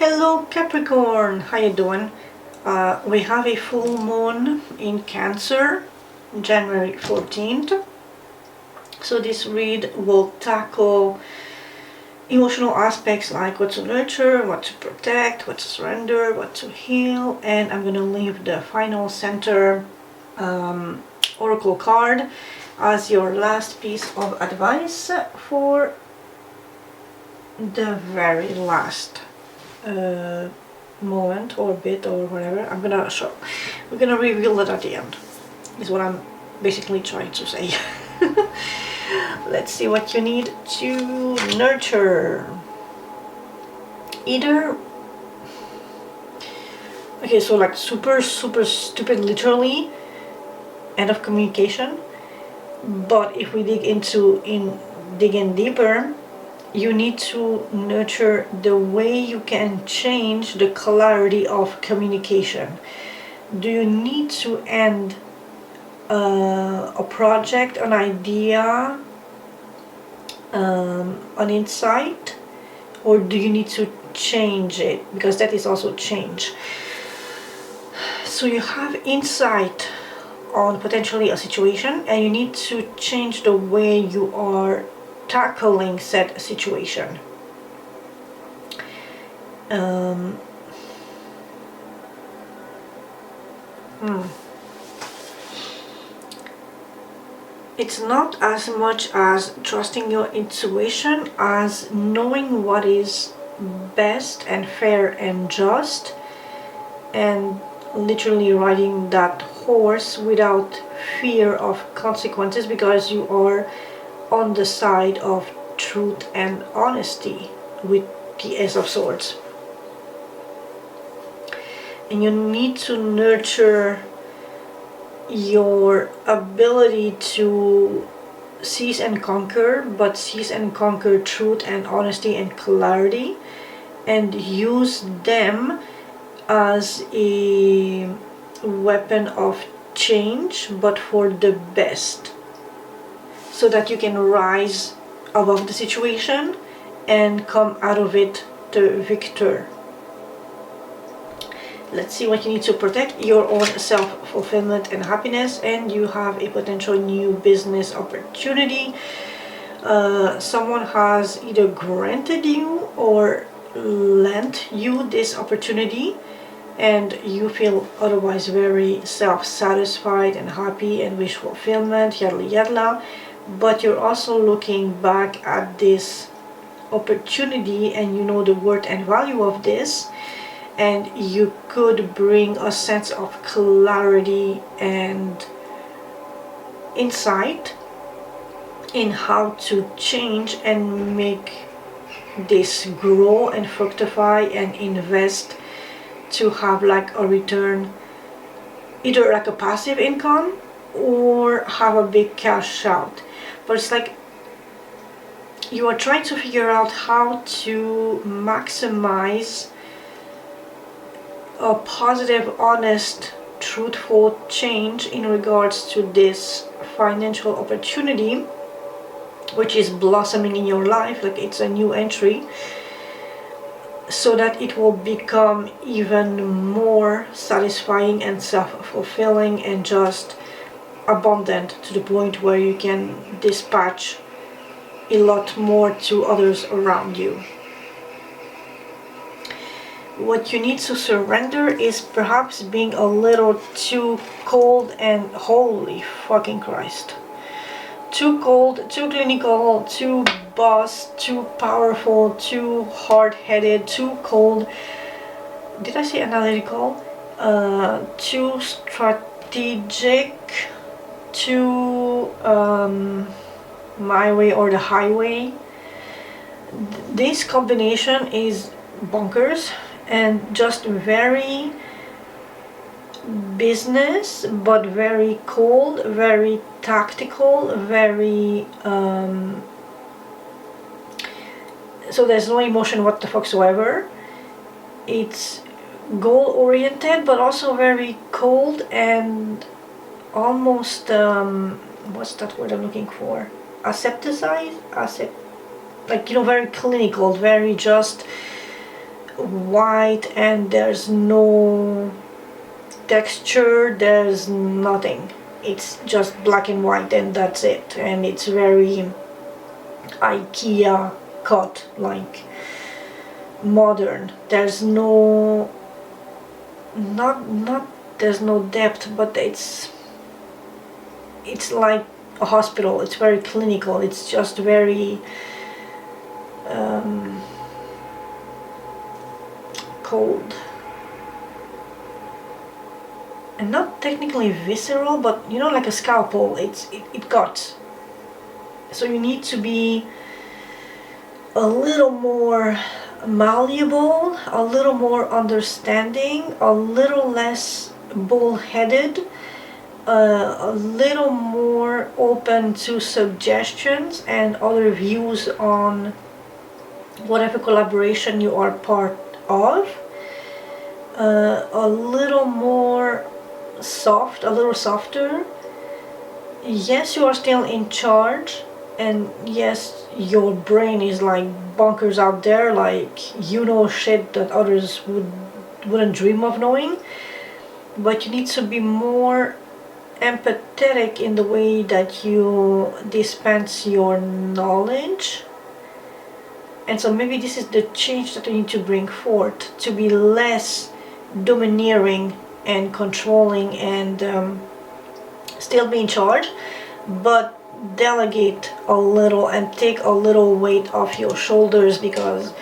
Hello Capricorn, how you doing? We have a full moon in Cancer, January 14th. So this read will tackle emotional aspects like what to nurture, what to protect, what to surrender, what to heal, and I'm gonna leave the final center oracle card as your last piece of advice for the very last moment or bit or whatever. We're gonna reveal it at the end, is what I'm basically trying to say. Let's see what you need to nurture. Either okay, so like super stupid, literally end of communication, but if we dig in deeper, you need to nurture the way you can change the clarity of communication. Do you need to end a project, an idea, an insight, or do you need to change it? Because that is also change. So you have insight on potentially a situation and you need to change the way you are tackling said situation. It's not as much as trusting your intuition as knowing what is best and fair and just, and literally riding that horse without fear of consequences, because you are on the side of truth and honesty with the Ace of Swords. And you need to nurture your ability to seize and conquer, but seize and conquer truth and honesty and clarity, and use them as a weapon of change, but for the best, so that you can rise above the situation and come out of it the victor. Let's see what you need to protect: your own self-fulfillment and happiness, and you have a potential new business opportunity. Someone has either granted you or lent you this opportunity, and you feel otherwise very self-satisfied and happy and wish fulfillment, yadla yadla. But you're also looking back at this opportunity and you know the worth and value of this, and you could bring a sense of clarity and insight in how to change and make this grow and fructify and invest to have like a return, either like a passive income or have a big cash out. But it's like you are trying to figure out how to maximize a positive, honest, truthful change in regards to this financial opportunity which is blossoming in your life, like it's a new entry, so that it will become even more satisfying and self-fulfilling and just abundant, to the point where you can dispatch a lot more to others around you. What you need to surrender is perhaps being a little too cold and holy fucking Christ. Too cold, too clinical, too boss, too powerful, too hard-headed, too cold. Did I say analytical? Too strategic, too my way or the highway. This combination is bonkers and just very business, but very cold, very tactical, very so there's no emotion whatsoever. It's goal oriented, but also very cold and almost what's that word I'm looking for? Asepticized, like, you know, very clinical, very just white and there's no texture, there's nothing. It's just black and white and that's it. And it's very IKEA cut, like modern. There's no not there's no depth, but it's like a hospital. It's very clinical. It's just very cold and not technically visceral, but you know, like a scalpel. It cuts. So you need to be a little more malleable, a little more understanding, a little less bullheaded, a little more open to suggestions and other views on whatever collaboration you are part of, a little more soft, a little softer. Yes, you are still in charge, and yes, your brain is like bonkers out there, like you know shit that others wouldn't dream of knowing, but you need to be more empathetic in the way that you dispense your knowledge. And so maybe this is the change that you need to bring forth, to be less domineering and controlling and still be in charge, but delegate a little and take a little weight off your shoulders, because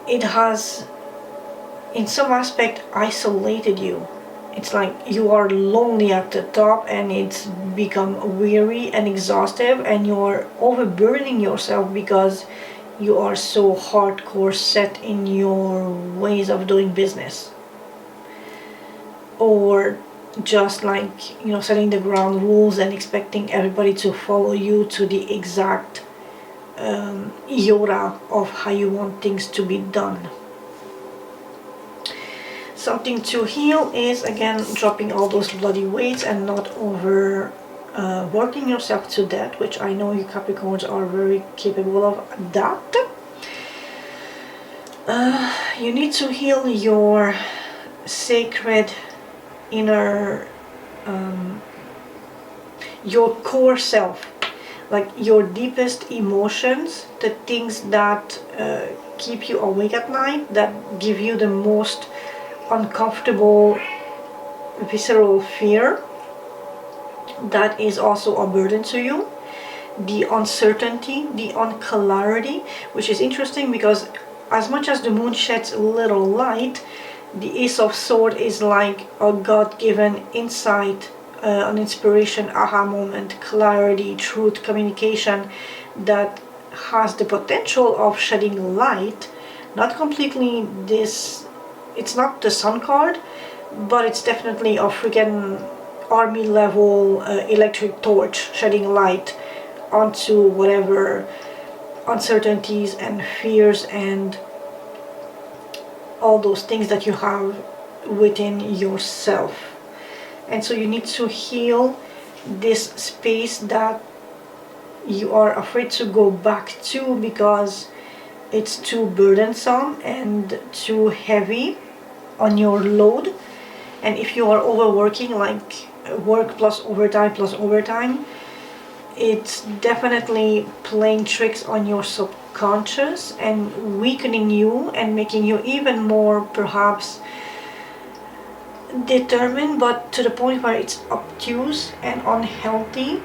it has in some aspect isolated you. It's like you are lonely at the top and it's become weary and exhaustive, and you're overburdening yourself because you are so hardcore set in your ways of doing business, or just like, you know, setting the ground rules and expecting everybody to follow you to the exact iota of how you want things to be done. Something to heal is, again, dropping all those bloody weights and not over working yourself to death, which I know you Capricorns are very capable of that. You need to heal your sacred inner, your core self, like your deepest emotions, the things that keep you awake at night, that give you the most uncomfortable visceral fear, that is also a burden to you. The uncertainty, the unclarity, which is interesting because as much as the moon sheds a little light, the Ace of Swords is like a God-given insight, an inspiration, aha moment, clarity, truth, communication that has the potential of shedding light. Not completely this, it's not the Sun card, but it's definitely a freaking army level electric torch shedding light onto whatever uncertainties and fears and all those things that you have within yourself. And so you need to heal this space that you are afraid to go back to because it's too burdensome and too heavy on your load. And if you are overworking, like work plus overtime, it's definitely playing tricks on your subconscious and weakening you and making you even more perhaps determined, but to the point where it's obtuse and unhealthy,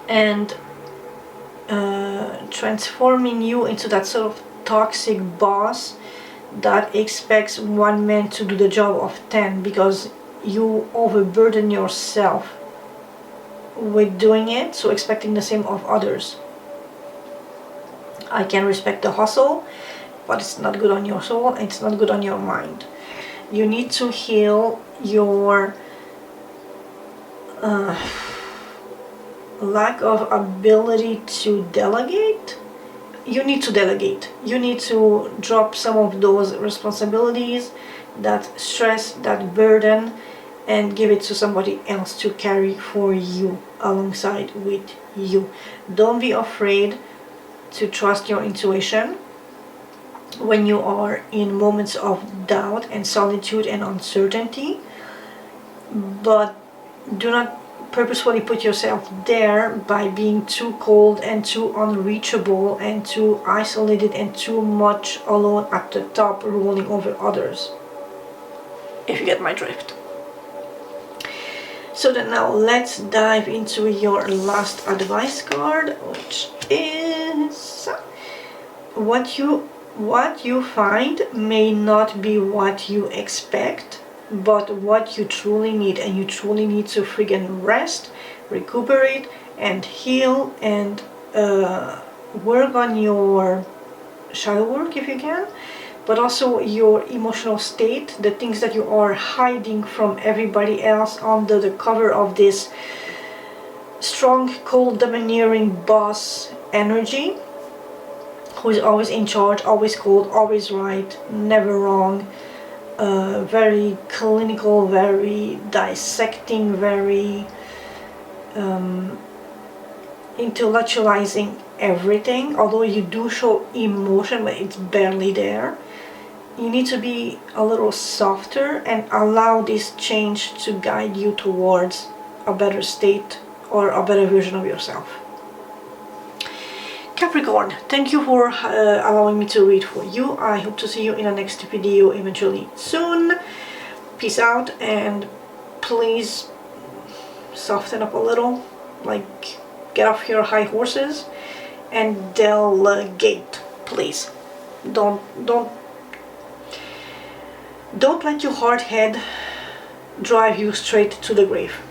and transforming you into that sort of toxic boss that expects one man to do the job of 10 because you overburden yourself with doing it, so expecting the same of others. I can respect the hustle, but it's not good on your soul, it's not good on your mind. You need to heal your lack of ability to delegate. You need to delegate. You need to drop some of those responsibilities, that stress, that burden, and give it to somebody else to carry for you, alongside with you. Don't be afraid to trust your intuition. when you are in moments of doubt and solitude and uncertainty, but do not purposefully put yourself there by being too cold and too unreachable and too isolated and too much alone at the top, ruling over others, if you get my drift. So then now let's dive into your last advice card, which is what you find may not be what you expect, but what you truly need, and you truly need to friggin' rest, recuperate, and heal, and work on your shadow work if you can, but also your emotional state, the things that you are hiding from everybody else under the cover of this strong, cold, domineering boss energy, who is always in charge, always cold, always right, never wrong, very clinical, very dissecting, very intellectualizing everything. Although you do show emotion, but it's barely there. You need to be a little softer and allow this change to guide you towards a better state or a better version of yourself. Capricorn, thank you for allowing me to read for you. I hope to see you in the next video eventually soon. Peace out, and please soften up a little, like get off your high horses and delegate, please. Don't let your hard head drive you straight to the grave.